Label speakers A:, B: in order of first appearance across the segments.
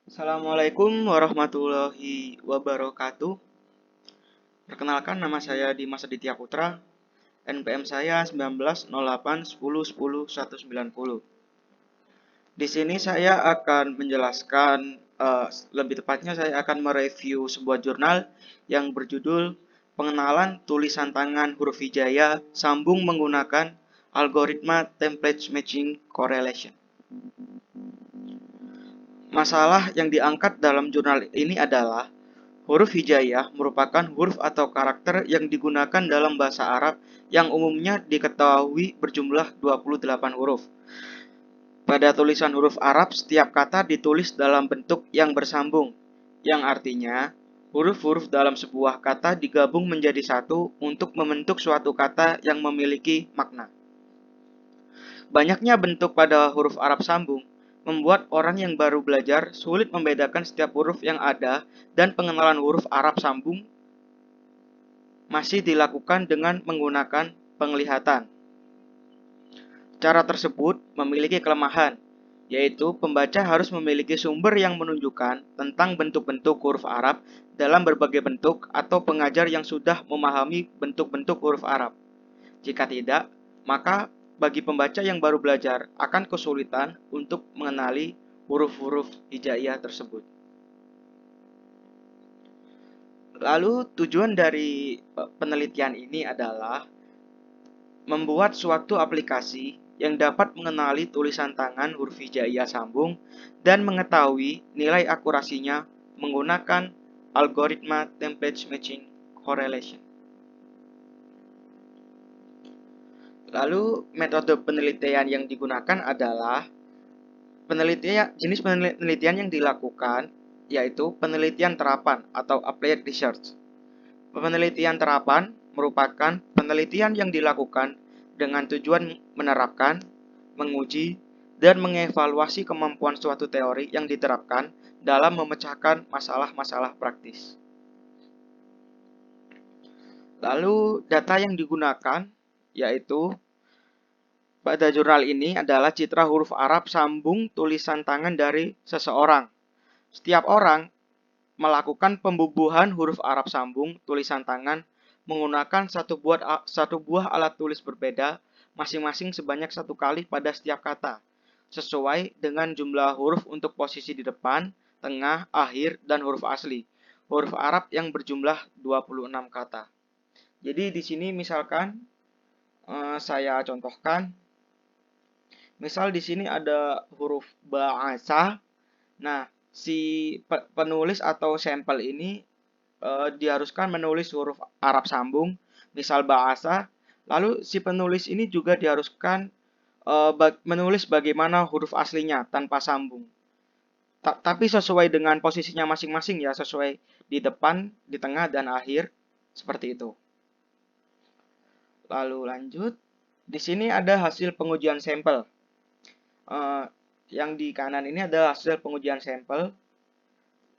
A: Assalamualaikum warahmatullahi wabarakatuh. Perkenalkan, nama saya Dimas Aditya Putra. NPM saya 1908 10 10 190. Di sini saya akan menjelaskan, lebih tepatnya saya akan mereview sebuah jurnal yang berjudul Pengenalan Tulisan Tangan Huruf Hijaya Sambung Menggunakan Algoritma Template Matching Correlation. Masalah yang diangkat dalam jurnal ini adalah huruf hijaiyah merupakan huruf atau karakter yang digunakan dalam bahasa Arab yang umumnya diketahui berjumlah 28 huruf. Pada tulisan huruf Arab, setiap kata ditulis dalam bentuk yang bersambung, yang artinya huruf-huruf dalam sebuah kata digabung menjadi satu untuk membentuk suatu kata yang memiliki makna. Banyaknya bentuk pada huruf Arab sambung membuat orang yang baru belajar sulit membedakan setiap huruf yang ada, dan pengenalan huruf Arab sambung masih dilakukan dengan menggunakan penglihatan. Cara tersebut memiliki kelemahan, yaitu pembaca harus memiliki sumber yang menunjukkan tentang bentuk-bentuk huruf Arab dalam berbagai bentuk atau pengajar yang sudah memahami bentuk-bentuk huruf Arab. Jika tidak, maka bagi pembaca yang baru belajar akan kesulitan untuk mengenali huruf-huruf hijaiyah tersebut. Lalu tujuan dari penelitian ini adalah membuat suatu aplikasi yang dapat mengenali tulisan tangan huruf hijaiyah sambung dan mengetahui nilai akurasinya menggunakan algoritma template matching correlation. Lalu metode penelitian yang digunakan adalah jenis penelitian yang dilakukan yaitu penelitian terapan atau applied research. Penelitian terapan merupakan penelitian yang dilakukan dengan tujuan menerapkan, menguji, dan mengevaluasi kemampuan suatu teori yang diterapkan dalam memecahkan masalah-masalah praktis. Lalu data yang digunakan yaitu pada jurnal ini adalah citra huruf Arab sambung tulisan tangan dari seseorang. Setiap orang melakukan pembubuhan huruf Arab sambung tulisan tangan menggunakan satu buah alat tulis berbeda, masing-masing sebanyak 1 kali pada setiap kata, sesuai dengan jumlah huruf untuk posisi di depan, tengah, akhir, dan huruf asli. Huruf Arab yang berjumlah 26 kata. Jadi di sini misalkan saya contohkan. Misal di sini ada huruf ba'asa. Nah, si penulis atau sampel ini diharuskan menulis huruf Arab sambung, misal ba'asa. Lalu si penulis ini juga diharuskan menulis bagaimana huruf aslinya tanpa sambung. Tapi sesuai dengan posisinya masing-masing ya, sesuai di depan, di tengah, dan akhir, seperti itu. Lalu lanjut, di sini ada hasil pengujian sampel. Yang di kanan ini adalah hasil pengujian sampel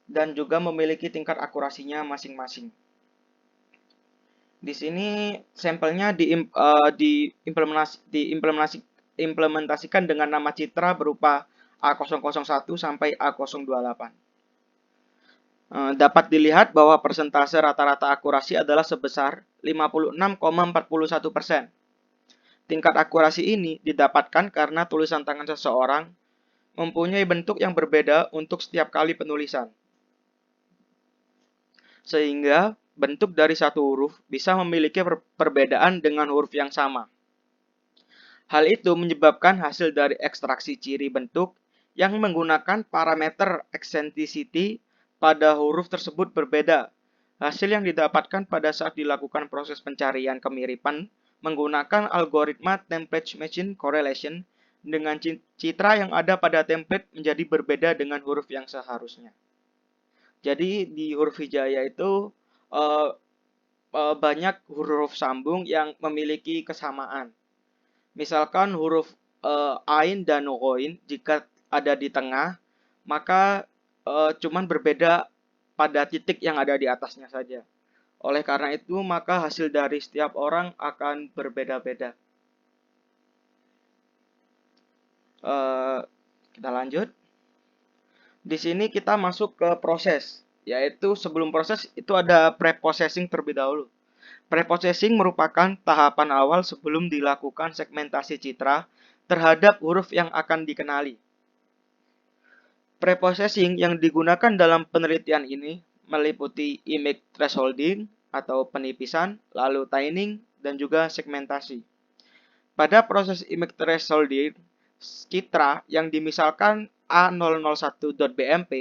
A: dan juga memiliki tingkat akurasinya masing-masing. Di sini sampelnya diimplementasikan dengan nama citra berupa A001 sampai A028. Dapat dilihat bahwa persentase rata-rata akurasi adalah sebesar 56,41%. Tingkat akurasi ini didapatkan karena tulisan tangan seseorang mempunyai bentuk yang berbeda untuk setiap kali penulisan. Sehingga bentuk dari satu huruf bisa memiliki perbedaan dengan huruf yang sama. Hal itu menyebabkan hasil dari ekstraksi ciri bentuk yang menggunakan parameter eccentricity pada huruf tersebut berbeda. Hasil yang didapatkan pada saat dilakukan proses pencarian kemiripan menggunakan algoritma template matching correlation dengan citra yang ada pada template menjadi berbeda dengan huruf yang seharusnya. Jadi di huruf hijaiyah itu banyak huruf sambung yang memiliki kesamaan. Misalkan huruf ain dan ghain jika ada di tengah, maka cuman berbeda pada titik yang ada di atasnya saja. Oleh karena itu, maka hasil dari setiap orang akan berbeda-beda. Kita lanjut. Di sini kita masuk ke proses, yaitu sebelum proses itu ada preprocessing terlebih dahulu. Preprocessing merupakan tahapan awal sebelum dilakukan segmentasi citra terhadap huruf yang akan dikenali. Preprocessing yang digunakan dalam penelitian ini meliputi image thresholding atau penipisan, lalu tining, dan juga segmentasi. Pada proses image thresholding, citra yang dimisalkan A001.bmp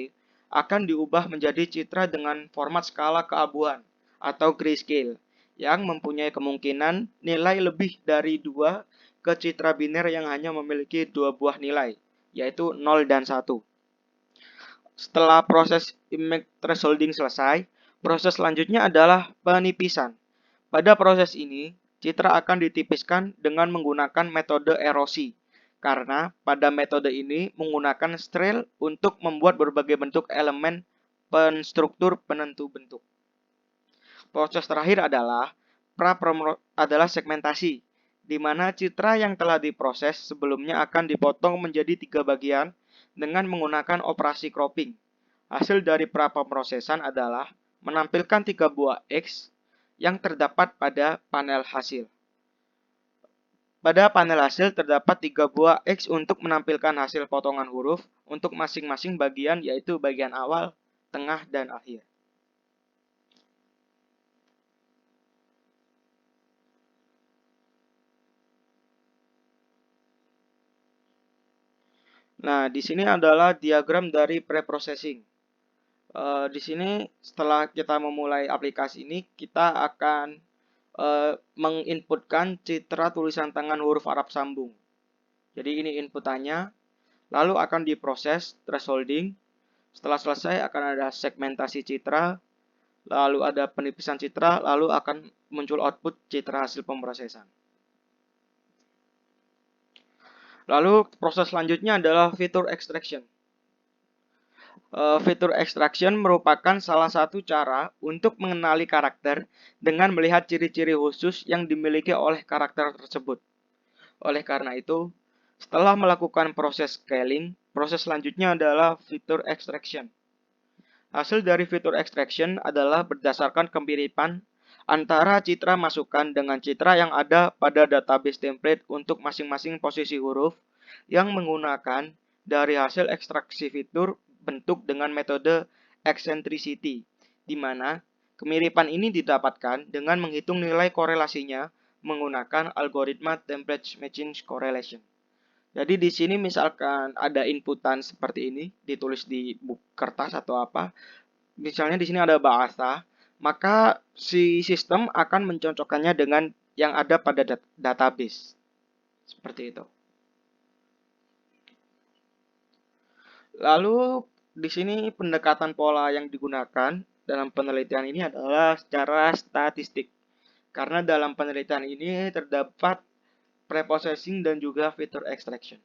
A: akan diubah menjadi citra dengan format skala keabuan atau grayscale yang mempunyai kemungkinan nilai lebih dari 2 ke citra biner yang hanya memiliki 2 buah nilai, yaitu 0 dan 1. Setelah proses image thresholding selesai, proses selanjutnya adalah penipisan. Pada proses ini, citra akan ditipiskan dengan menggunakan metode erosi, karena pada metode ini menggunakan strel untuk membuat berbagai bentuk elemen penstruktur penentu bentuk. Proses terakhir adalah segmentasi, di mana citra yang telah diproses sebelumnya akan dipotong menjadi 3 bagian dengan menggunakan operasi cropping. Hasil dari prapemrosesan adalah menampilkan 3 buah X yang terdapat pada panel hasil. Pada panel hasil terdapat 3 buah X untuk menampilkan hasil potongan huruf untuk masing-masing bagian, yaitu bagian awal, tengah, dan akhir. Nah, di sini adalah diagram dari preprocessing. Di sini setelah kita memulai aplikasi ini, kita akan menginputkan citra tulisan tangan huruf Arab sambung. Jadi ini inputannya, lalu akan diproses thresholding. Setelah selesai akan ada segmentasi citra, lalu ada penipisan citra, lalu akan muncul output citra hasil pemrosesan. Lalu proses selanjutnya adalah feature extraction. Feature extraction merupakan salah satu cara untuk mengenali karakter dengan melihat ciri-ciri khusus yang dimiliki oleh karakter tersebut. Oleh karena itu, setelah melakukan proses scaling, proses selanjutnya adalah feature extraction. Hasil dari feature extraction adalah berdasarkan kemiripan antara citra masukan dengan citra yang ada pada database template untuk masing-masing posisi huruf yang menggunakan dari hasil ekstraksi fitur bentuk dengan metode eccentricity, di mana kemiripan ini didapatkan dengan menghitung nilai korelasinya menggunakan algoritma template matching correlation. Jadi di sini misalkan ada inputan seperti ini, ditulis di kertas atau apa, misalnya di sini ada bahasa, maka si sistem akan mencocokkannya dengan yang ada pada database. Seperti itu. Lalu di sini pendekatan pola yang digunakan dalam penelitian ini adalah secara statistik. Karena dalam penelitian ini terdapat preprocessing dan juga feature extraction.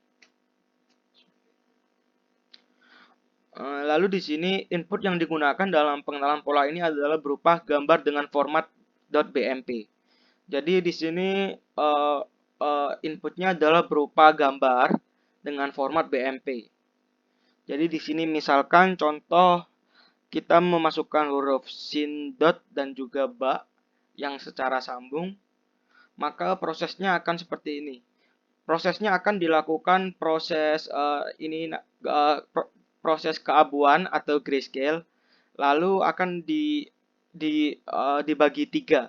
A: Lalu di sini input yang digunakan dalam pengenalan pola ini adalah berupa gambar dengan format .bmp. Jadi di sini inputnya adalah berupa gambar dengan format BMP. Jadi di sini misalkan contoh kita memasukkan huruf sin dot dan juga ba yang secara sambung, maka prosesnya akan seperti ini. Prosesnya akan dilakukan proses proses keabuan atau grayscale, lalu akan dibagi 3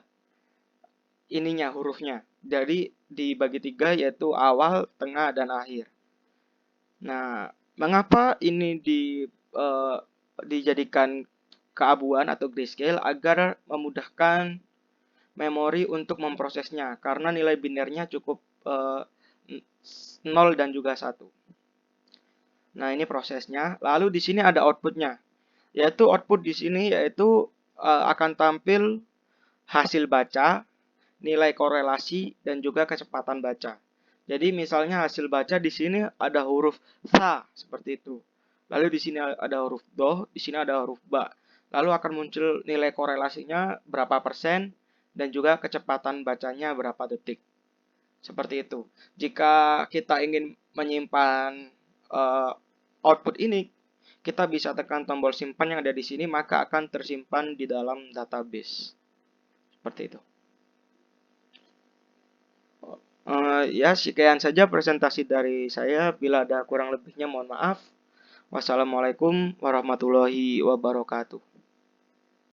A: ininya hurufnya. Jadi dibagi 3 yaitu awal, tengah, dan akhir. Nah, mengapa ini dijadikan keabuan atau grayscale? Agar memudahkan memori untuk memprosesnya, karena nilai binernya cukup 0 dan juga 1. Nah, ini prosesnya. Lalu di sini ada outputnya, yaitu output di sini yaitu akan tampil hasil baca, nilai korelasi, dan juga kecepatan baca. Jadi misalnya hasil baca di sini ada huruf sa seperti itu. Lalu di sini ada huruf do, di sini ada huruf ba. Lalu akan muncul nilai korelasinya berapa persen dan juga kecepatan bacanya berapa detik. Seperti itu. Jika kita ingin menyimpan output ini, kita bisa tekan tombol simpan yang ada di sini, maka akan tersimpan di dalam database. Seperti itu. Ya, sekian saja presentasi dari saya. Bila ada kurang lebihnya, mohon maaf. Wassalamualaikum warahmatullahi wabarakatuh.